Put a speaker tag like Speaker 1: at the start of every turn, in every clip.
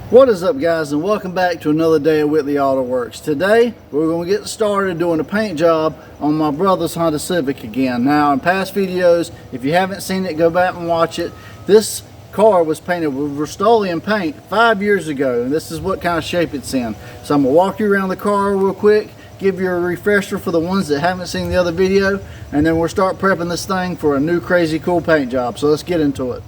Speaker 1: What is up, guys, and welcome back to another day at Whitley Auto Works. Today we're going to get started doing a paint job on my brother's Honda Civic again. Now, in past videos, if you haven't seen it, go back and watch it. This car was painted with Rust-Oleum paint 5 years ago, and this is what kind of shape it's in. So I'm going to walk you around the car real quick, give you a refresher for the ones that haven't seen the other video, and then we'll start prepping this thing for a new crazy cool paint job. So let's get into it.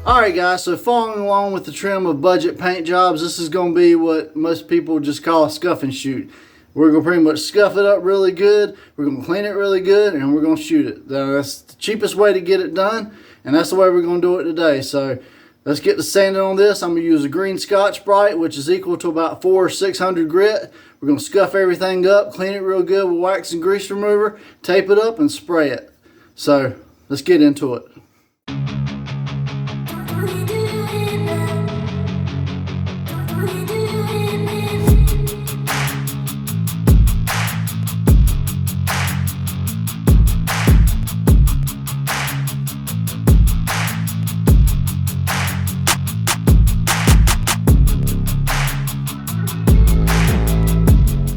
Speaker 1: Alright guys, so following along with the trim of budget paint jobs, this is going to be what most people just call a scuff and shoot. We're going to pretty much scuff it up really good, we're going to clean it really good, and we're going to shoot it. That's the cheapest way to get it done, and that's the way we're going to do it today. So let's get to sanding on this. I'm going to use a green Scotch-Brite, which is equal to about 400 or 600 grit. We're going to scuff everything up, clean it real good with wax and grease remover, tape it up, and spray it. So let's get into it.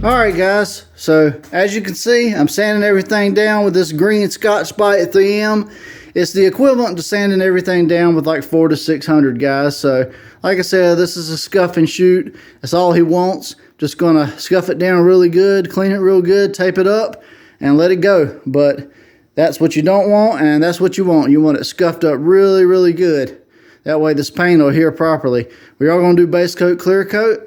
Speaker 1: Alright guys, so as you can see, I'm sanding everything down with this green Scotch-Brite 3M. It's the equivalent to sanding everything down with like 400 to 600, guys. So like I said, this is a scuff and shoot. That's all he wants. Just gonna scuff it down really good, clean it real good, tape it up, and let it go. But that's what you don't want, and that's what you want. You want it scuffed up really, really good. That way this paint will adhere properly. We are gonna do base coat, clear coat.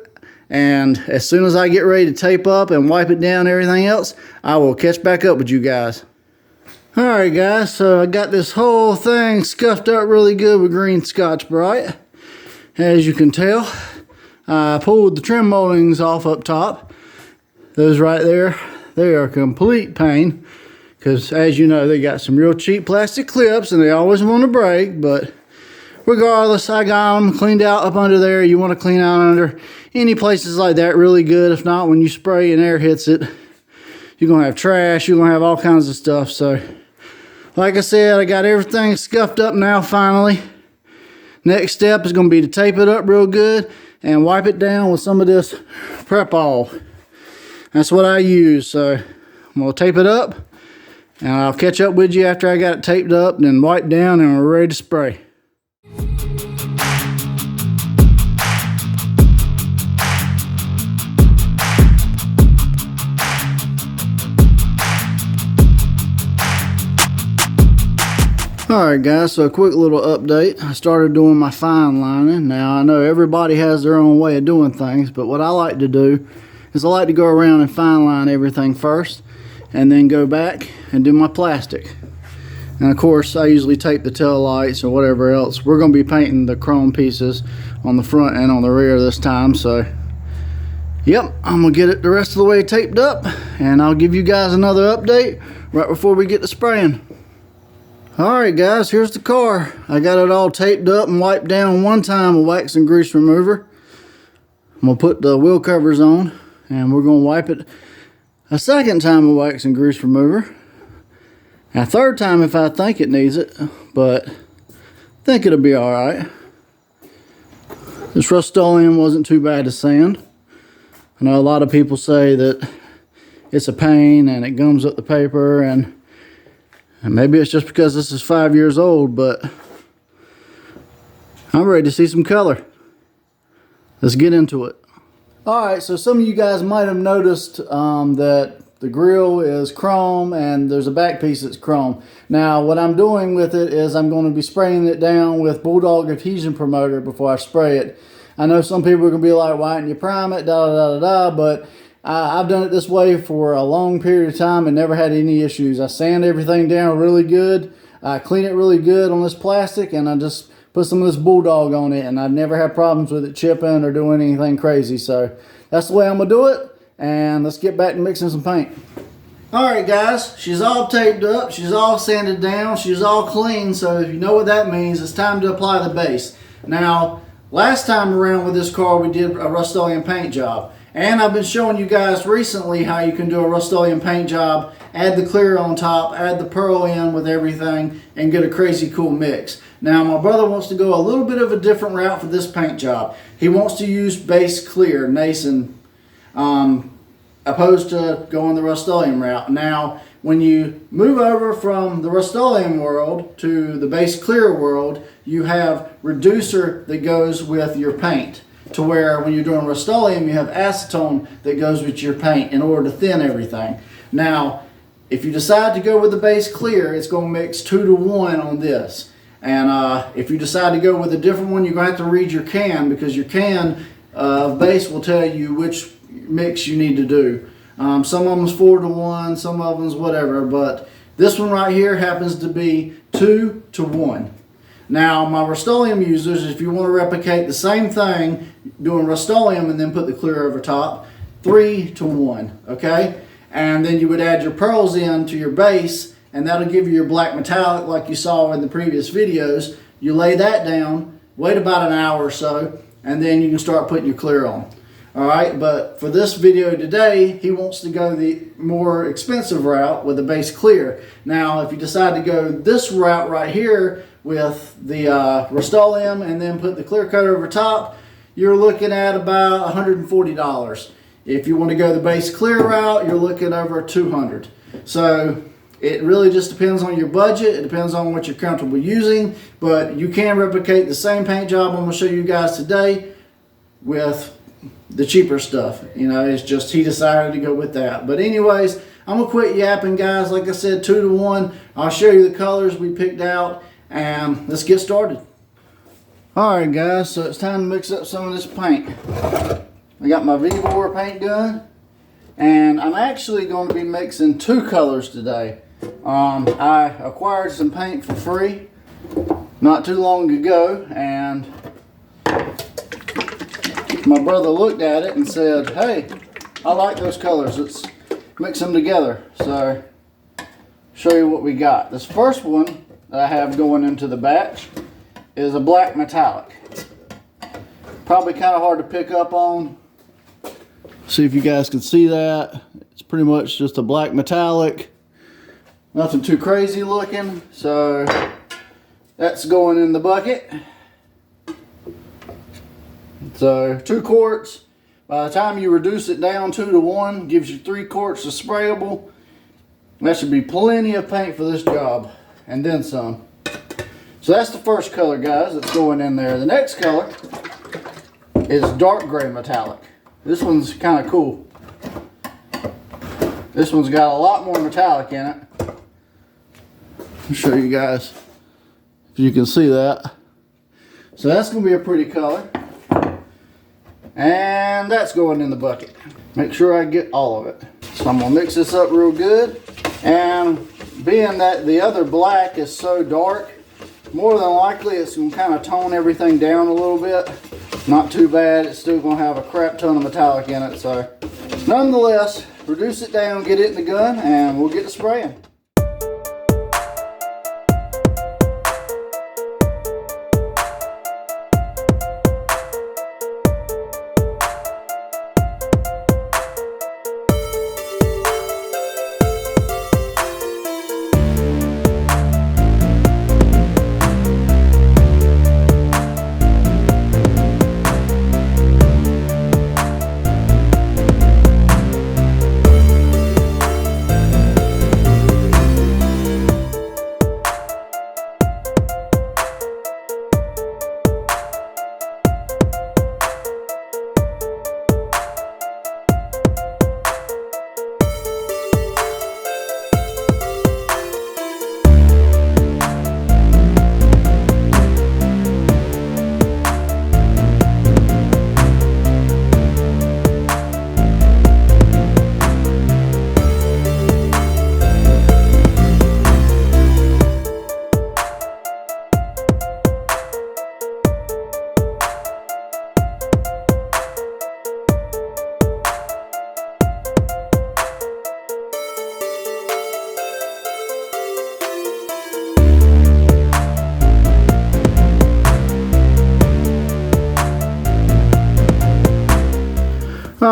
Speaker 1: And as soon as I get ready to tape up and wipe it down and everything else, I will catch back up with you guys. Alright guys, so I got this whole thing scuffed up really good with green Scotch-Brite. As you can tell, I pulled the trim moldings off up top. Those right there, they are a complete pain. Because as you know, they got some real cheap plastic clips and they always want to break. But regardless, I got them cleaned out up under there. You want to clean out under any places like that really good. If not, when you spray and air hits it, you're going to have trash. You're going to have all kinds of stuff. So, like I said, I got everything scuffed up now finally. Next step is going to be to tape it up real good and wipe it down with some of this Prep-All. That's what I use. So, I'm going to tape it up and I'll catch up with you after I got it taped up and then wiped down and we're ready to spray. Alright guys, so a quick little update. I started doing my fine lining. Now I know everybody has their own way of doing things, but what I like to do is I like to go around and fine line everything first and then go back and do my plastic. And of course I usually tape the tail lights or whatever else. We're going to be painting the chrome pieces on the front and on the rear this time, so yep, I'm going to get it the rest of the way taped up and I'll give you guys another update right before we get to spraying. Alright guys, here's the car. I got it all taped up and wiped down one time with wax and grease remover. I'm going to put the wheel covers on and we're going to wipe it a second time with wax and grease remover. A third time if I think it needs it, but I think it'll be alright. This Rust-Oleum wasn't too bad to sand. I know a lot of people say that it's a pain and it gums up the paper, and maybe it's just because this is 5 years old, but I'm ready to see some color. Let's get into it. Alright, so some of you guys might have noticed that the grill is chrome and there's a back piece that's chrome. Now what I'm doing with it is I'm going to be spraying it down with Bulldog Adhesion Promoter before I spray it. I know some people are going to be like, why didn't you prime it, but I've done it this way for a long period of time and never had any issues. I sand everything down really good, I clean it really good on this plastic, and I just put some of this Bulldog on it, and I've never had problems with it chipping or doing anything crazy. So that's the way I'm going to do it. And let's get back to mixing some paint. Alright guys, she's all taped up, she's all sanded down, she's all clean, so if you know what that means, it's time to apply the base. Now, last time around with this car we did a Rust-Oleum paint job, and I've been showing you guys recently how you can do a Rust-Oleum paint job, add the clear on top, add the pearl in with everything, and get a crazy cool mix. Now my brother wants to go a little bit of a different route for this paint job. He wants to use base clear, Nason, opposed to going the Rust-Oleum route. Now, when you move over from the Rust-Oleum world to the base clear world, you have reducer that goes with your paint, to where when you're doing Rust-Oleum, you have acetone that goes with your paint in order to thin everything. Now, if you decide to go with the base clear, it's going to mix 2 to 1 on this. And if you decide to go with a different one, you're going to have to read your can, because your can of base will tell you which mix you need to do. Some of them's 4 to 1, some of them's whatever, but this one right here happens to be 2 to 1. Now my Rust-Oleum users, if you want to replicate the same thing, doing Rust-Oleum and then put the clear over top, 3 to 1, okay? And then you would add your pearls in to your base, and that'll give you your black metallic like you saw in the previous videos. You lay that down, wait about an hour or so, and then you can start putting your clear on. Alright, but for this video today, he wants to go the more expensive route with the base clear. Now, if you decide to go this route right here with the Rust-Oleum and then put the clear coat over top, you're looking at about $140. If you want to go the base clear route, you're looking over $200. So it really just depends on your budget. It depends on what you're comfortable using, but you can replicate the same paint job I'm going to show you guys today with the cheaper stuff. You know, it's just he decided to go with that. But anyways, I'm gonna quit yapping, guys. Like I said, 2 to 1. I'll show you the colors we picked out, and let's get started. Alright guys, so it's time to mix up some of this paint. I got my Vevor paint gun, and I'm actually going to be mixing 2 colors today. I acquired some paint for free not too long ago, and my brother looked at it and said, hey, I like those colors, let's mix them together. So, show you what we got. This first one that I have going into the batch is a black metallic. Probably kind of hard to pick up on. See if you guys can see that. It's pretty much just a black metallic. Nothing too crazy looking. So, that's going in the bucket. So 2 quarts, by the time you reduce it down 2 to 1, gives you 3 quarts of sprayable. That should be plenty of paint for this job, and then some. So that's the first color, guys, that's going in there. The next color is dark gray metallic. This one's kind of cool. This one's got a lot more metallic in it. I'll show you guys if you can see that. So that's going to be a pretty color. And that's going in the bucket. Make sure I get all of it. So I'm going to mix this up real good. And being that the other black is so dark, more than likely it's going to kind of tone everything down a little bit. Not too bad. It's still going to have a crap ton of metallic in it. So nonetheless, reduce it down, get it in the gun, and we'll get to spraying.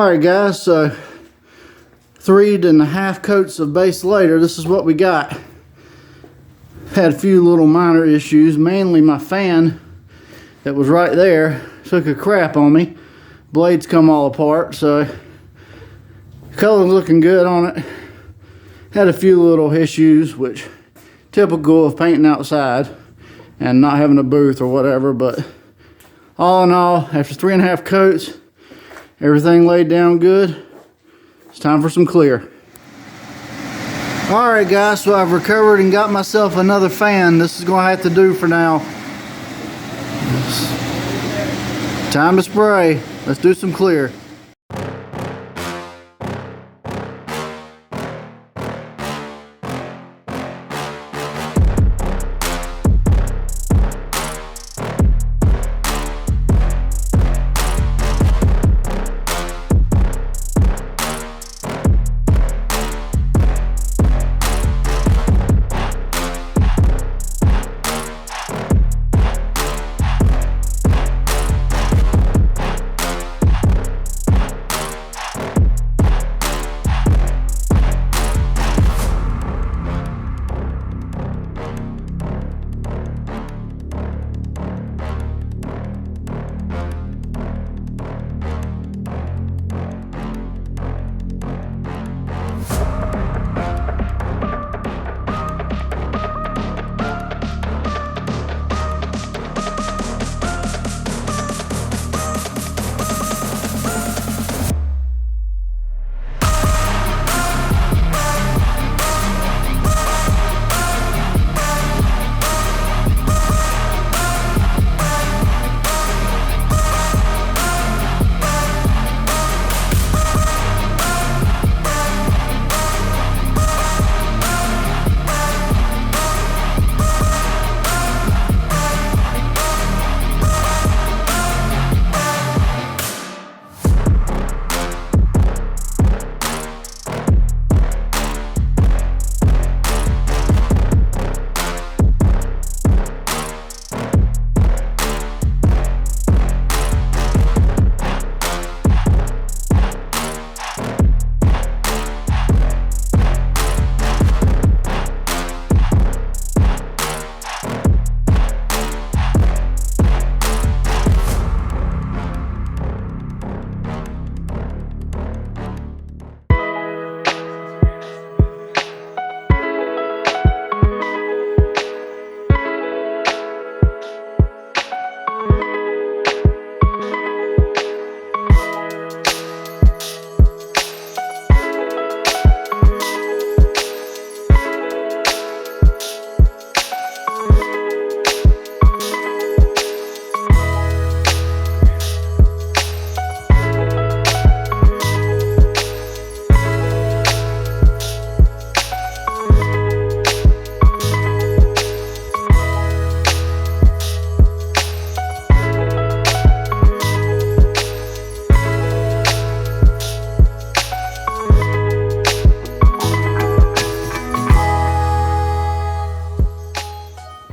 Speaker 1: Alright guys, so 3.5 coats of base later, this is what we got. Had a few little minor issues, mainly my fan that was right there took a crap on me. Blades come all apart, so color's looking good on it. Had a few little issues, which typical of painting outside and not having a booth or whatever, but all in all, after 3.5 coats, everything laid down good. It's time for some clear. Alright guys, so I've recovered and got myself another fan. This is going to have to do for now. Time to spray. Let's do some clear.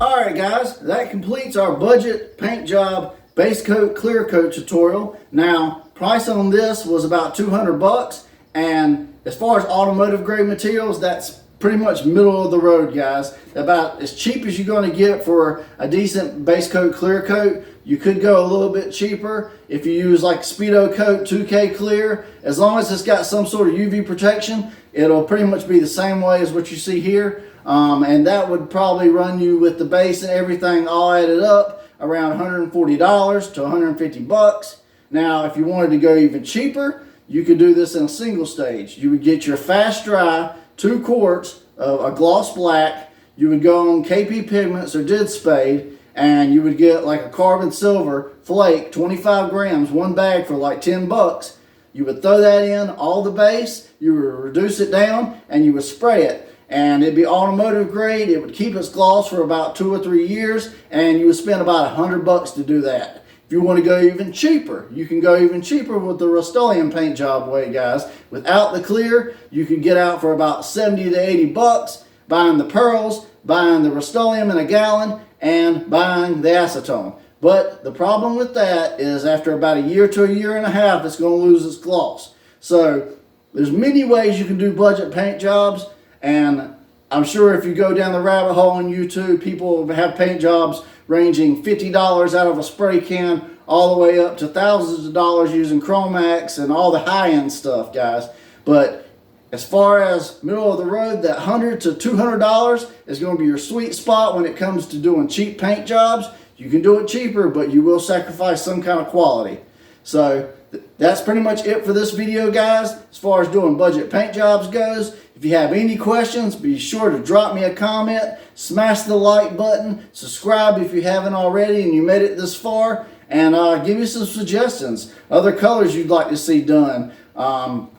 Speaker 1: Alright guys, that completes our budget paint job base coat clear coat tutorial. Now, price on this was about 200 bucks, and as far as automotive grade materials, that's pretty much middle of the road, guys. About as cheap as you're going to get for a decent base coat clear coat. You could go a little bit cheaper if you use like Speedo Coat 2K Clear. As long as it's got some sort of UV protection, it'll pretty much be the same way as what you see here. And that would probably run you with the base and everything all added up around $140 to 150 bucks. Now, if you wanted to go even cheaper, you could do this in a single stage. You would get your fast dry 2 quarts of a gloss black. You would go on KP Pigments or Did Spade, and you would get like a carbon silver flake, 25 grams, 1 bag for like 10 bucks. You would throw that in, all the base, you would reduce it down, and you would spray it. And it'd be automotive grade. It would keep its gloss for about 2 or 3 years, and you would spend about 100 bucks to do that. If you want to go even cheaper, you can go even cheaper with the Rust-Oleum paint job way, guys. Without the clear, you could get out for about 70 to 80 bucks, buying the pearls, buying the Rust-Oleum in a gallon, and buying the acetone. But the problem with that is after about a year to a year and a half, it's going to lose its gloss. So there's many ways you can do budget paint jobs, and I'm sure if you go down the rabbit hole on YouTube, people have paint jobs ranging $50 out of a spray can all the way up to thousands of dollars using Chromax and all the high-end stuff, guys. But as far as middle of the road, that $100 to $200 is going to be your sweet spot when it comes to doing cheap paint jobs. You can do it cheaper, but you will sacrifice some kind of quality. So that's pretty much it for this video, guys, as far as doing budget paint jobs goes. If you have any questions, be sure to drop me a comment, smash the like button, subscribe if you haven't already and you made it this far, and give me some suggestions, other colors you'd like to see done,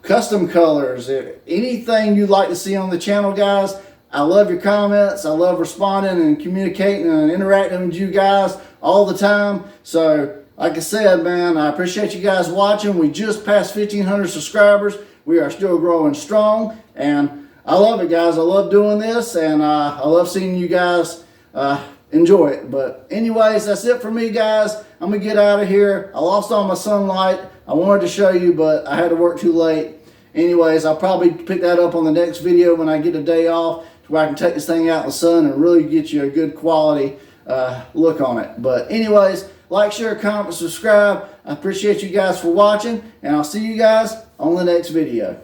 Speaker 1: custom colors, anything you'd like to see on the channel, guys. I love your comments. I love responding and communicating and interacting with you guys all the time. So like I said, man, I appreciate you guys watching. We just passed 1,500 subscribers. We are still growing strong, and I love it, guys. I love doing this, and I love seeing you guys enjoy it. But anyways, that's it for me, guys. I'm going to get out of here. I lost all my sunlight. I wanted to show you, but I had to work too late. Anyways, I'll probably pick that up on the next video when I get a day off, to where I can take this thing out in the sun and really get you a good quality look on it. But anyways, like, share, comment, subscribe. I appreciate you guys for watching, and I'll see you guys on the next video.